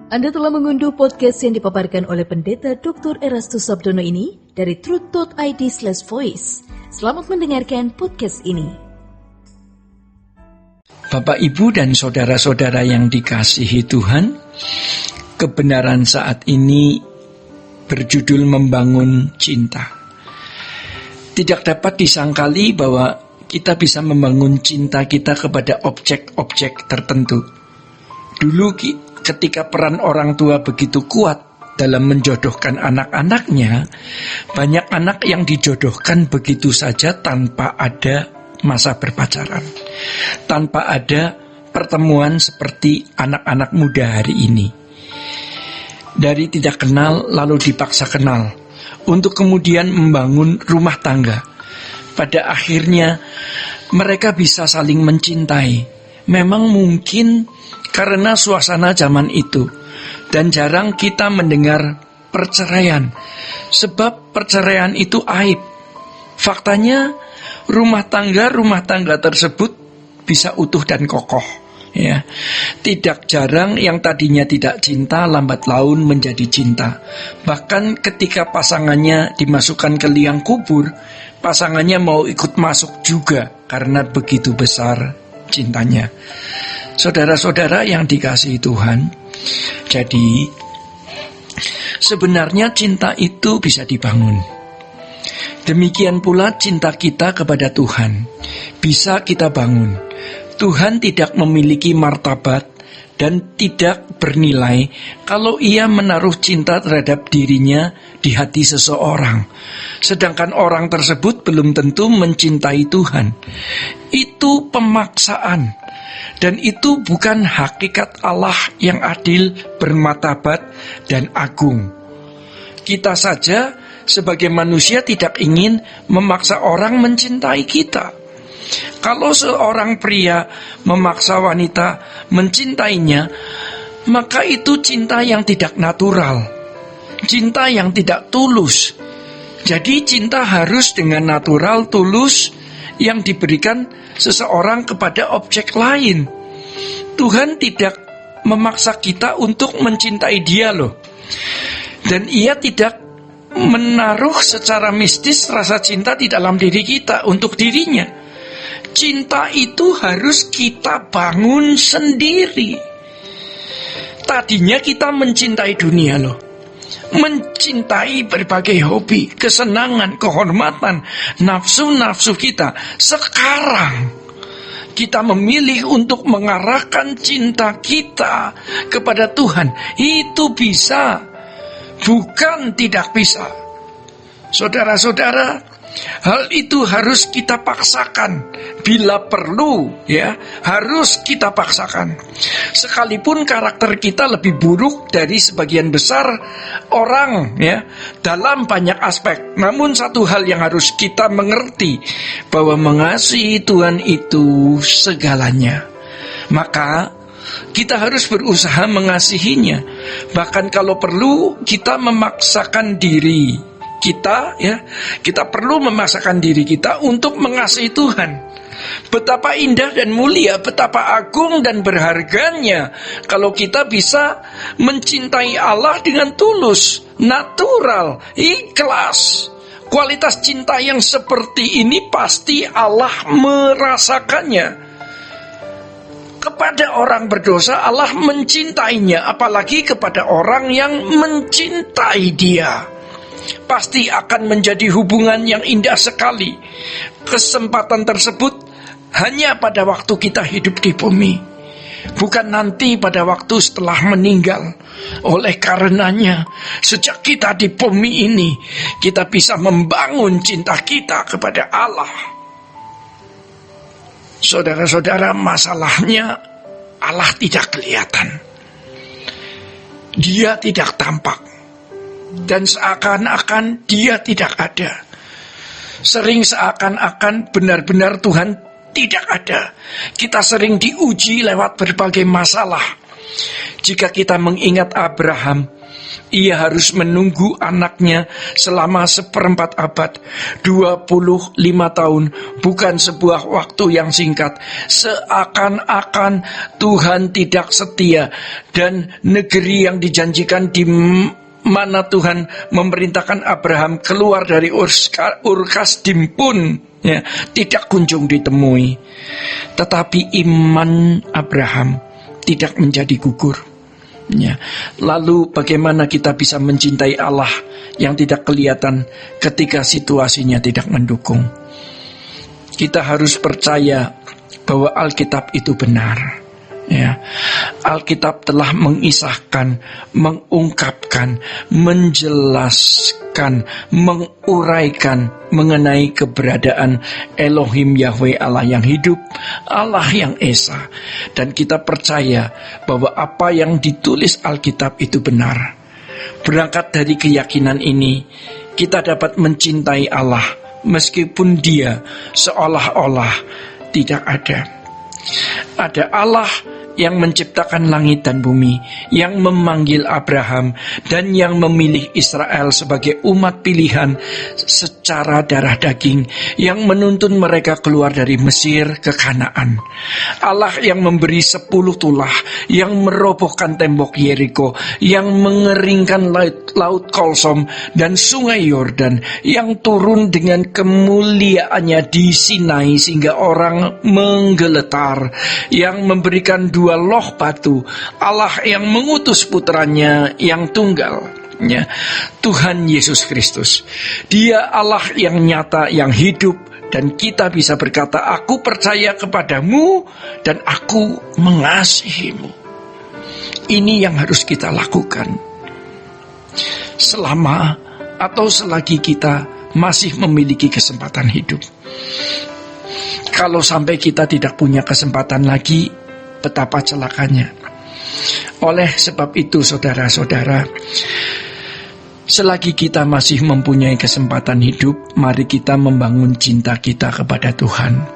Anda telah mengunduh podcast yang dipaparkan oleh Pendeta Dr. Erastus Sabdono ini dari truth.id/voice. Selamat mendengarkan podcast ini. Bapak, Ibu, dan saudara-saudara yang dikasihi Tuhan, kebenaran saat ini berjudul Membangun Cinta. Tidak dapat disangkali bahwa kita bisa membangun cinta kita kepada objek-objek tertentu. Dulu ketika peran orang tua begitu kuat dalam menjodohkan anak-anaknya, banyak anak yang dijodohkan begitu saja tanpa ada masa berpacaran, tanpa ada pertemuan seperti anak-anak muda hari ini. Dari tidak kenal lalu dipaksa kenal, untuk kemudian membangun rumah tangga. Pada akhirnya mereka bisa saling mencintai. Memang mungkin karena suasana zaman itu, dan jarang kita mendengar perceraian, sebab perceraian itu aib. Faktanya rumah tangga tersebut bisa utuh dan kokoh, ya. Tidak jarang yang tadinya tidak cinta lambat laun menjadi cinta. Bahkan ketika pasangannya dimasukkan ke liang kubur, pasangannya mau ikut masuk juga karena begitu besar cintanya. Saudara-saudara yang dikasihi Tuhan, jadi sebenarnya cinta itu bisa dibangun. Demikian pula cinta kita kepada Tuhan bisa kita bangun. Tuhan tidak memiliki martabat dan tidak bernilai kalau ia menaruh cinta terhadap dirinya di hati seseorang, sedangkan orang tersebut belum tentu mencintai Tuhan. Itu pemaksaan. Dan itu bukan hakikat Allah yang adil, bermartabat, dan agung. Kita saja sebagai manusia tidak ingin memaksa orang mencintai kita. Kalau seorang pria memaksa wanita mencintainya, maka itu cinta yang tidak natural, cinta yang tidak tulus. Jadi cinta harus dengan natural, tulus, yang diberikan seseorang kepada objek lain. Tuhan tidak memaksa kita untuk mencintai dia loh. Dan ia tidak menaruh secara mistis rasa cinta di dalam diri kita untuk dirinya. Cinta itu harus kita bangun sendiri. Tadinya kita mencintai dunia loh, mencintai berbagai hobi, kesenangan, kehormatan, nafsu-nafsu kita. Sekarang kita memilih untuk mengarahkan cinta kita kepada Tuhan. Itu bisa, bukan tidak bisa. Saudara-saudara, hal itu harus kita paksakan. Bila perlu, ya, harus kita paksakan. Sekalipun karakter kita lebih buruk dari sebagian besar orang, ya, dalam banyak aspek. Namun satu hal yang harus kita mengerti, bahwa mengasihi Tuhan itu segalanya. Maka kita harus berusaha mengasihinya. Bahkan kalau perlu kita memaksakan diri kita, ya, kita perlu memaksakan diri kita untuk mengasihi Tuhan. Betapa indah dan mulia, betapa agung dan berharganya kalau kita bisa mencintai Allah dengan tulus, natural, ikhlas. Kualitas cinta yang seperti ini pasti Allah merasakannya. Kepada orang berdosa Allah mencintainya, apalagi kepada orang yang mencintai Dia. Pasti akan menjadi hubungan yang indah sekali. Kesempatan tersebut hanya pada waktu kita hidup di bumi, bukan nanti pada waktu setelah meninggal. Oleh karenanya, sejak kita di bumi ini, kita bisa membangun cinta kita kepada Allah. Saudara-saudara, masalahnya Allah tidak kelihatan. Dia tidak tampak. Dan seakan-akan dia tidak ada. Sering seakan-akan benar-benar Tuhan tidak ada. Kita sering diuji lewat berbagai masalah. Jika kita mengingat Abraham, Ia harus menunggu anaknya selama 1/4 abad, 25 tahun, bukan sebuah waktu yang singkat. Seakan-akan Tuhan tidak setia, dan negeri yang dijanjikan di mana Tuhan memerintahkan Abraham keluar dari Ur Kasdim pun tidak kunjung ditemui. Tetapi iman Abraham tidak menjadi gugur. Lalu bagaimana kita bisa mencintai Allah yang tidak kelihatan ketika situasinya tidak mendukung? Kita harus percaya bahwa Alkitab itu benar. Alkitab telah mengisahkan, mengungkapkan, menjelaskan, menguraikan mengenai keberadaan Elohim Yahweh, Allah yang hidup, Allah yang esa. Dan kita percaya bahwa apa yang ditulis Alkitab itu benar. Berangkat dari keyakinan ini, kita dapat mencintai Allah meskipun Dia seolah-olah tidak ada. Ada Allah yang menciptakan langit dan bumi, yang memanggil Abraham, dan yang memilih Israel sebagai umat pilihan secara darah daging, yang menuntun mereka keluar dari Mesir ke Kanaan. Allah yang memberi 10 tulah, yang merobohkan tembok Yeriko, yang mengeringkan laut Kolsom dan sungai Yordan, yang turun dengan kemuliaannya di Sinai sehingga orang menggeletar, yang memberikan 2 loh batu, Allah yang mengutus putranya yang tunggal, Tuhan Yesus Kristus. Dia Allah yang nyata, yang hidup, dan kita bisa berkata, aku percaya kepadamu dan aku mengasihimu. Ini yang harus kita lakukan selama atau selagi kita masih memiliki kesempatan hidup. Kalau sampai kita tidak punya kesempatan lagi, betapa celakanya. Oleh sebab itu, saudara-saudara, selagi kita masih mempunyai kesempatan hidup, mari kita membangun cinta kita kepada Tuhan.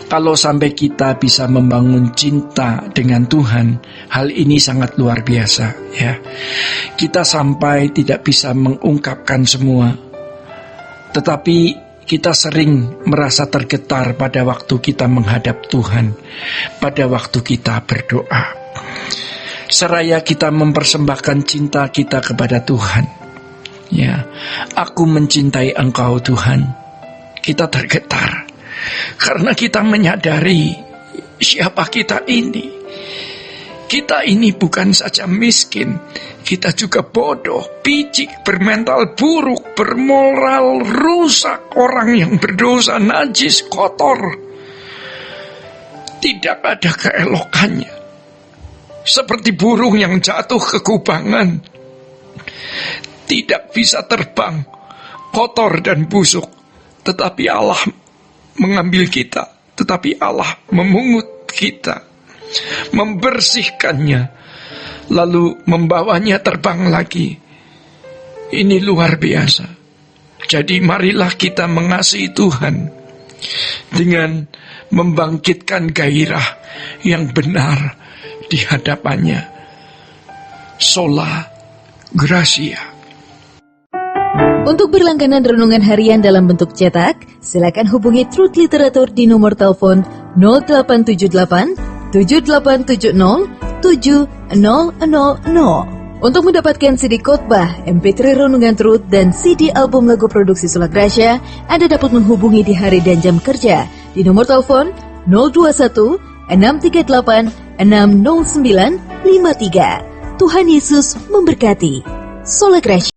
Kalau sampai kita bisa membangun cinta dengan Tuhan, hal ini sangat luar biasa, Kita sampai tidak bisa mengungkapkan semua, tetapi kita sering merasa tergetar pada waktu kita menghadap Tuhan, pada waktu kita berdoa. Seraya kita mempersembahkan cinta kita kepada Tuhan. Aku mencintai Engkau Tuhan. Kita tergetar karena kita menyadari siapa kita ini. Kita ini bukan saja miskin, kita juga bodoh, picik, bermental buruk, bermoral rusak, orang yang berdosa, najis, kotor. Tidak ada keelokannya. Seperti burung yang jatuh ke kubangan, tidak bisa terbang, kotor dan busuk. Tetapi Allah mengambil kita, tetapi Allah memungut kita, membersihkannya, lalu membawanya terbang lagi. Ini luar biasa. Jadi marilah kita mengasihi Tuhan dengan membangkitkan gairah yang benar di hadapannya. Sola Gracia. Untuk berlangganan renungan harian dalam bentuk cetak, silakan hubungi Truth Literatur di nomor telepon 0878 7870 7000. Untuk mendapatkan CD khotbah, MP3 Renungan Truth, dan CD album lagu produksi Sola Gracia, Anda dapat menghubungi di hari dan jam kerja di nomor telepon 021 638 60953. Tuhan Yesus memberkati. Sola Gracia.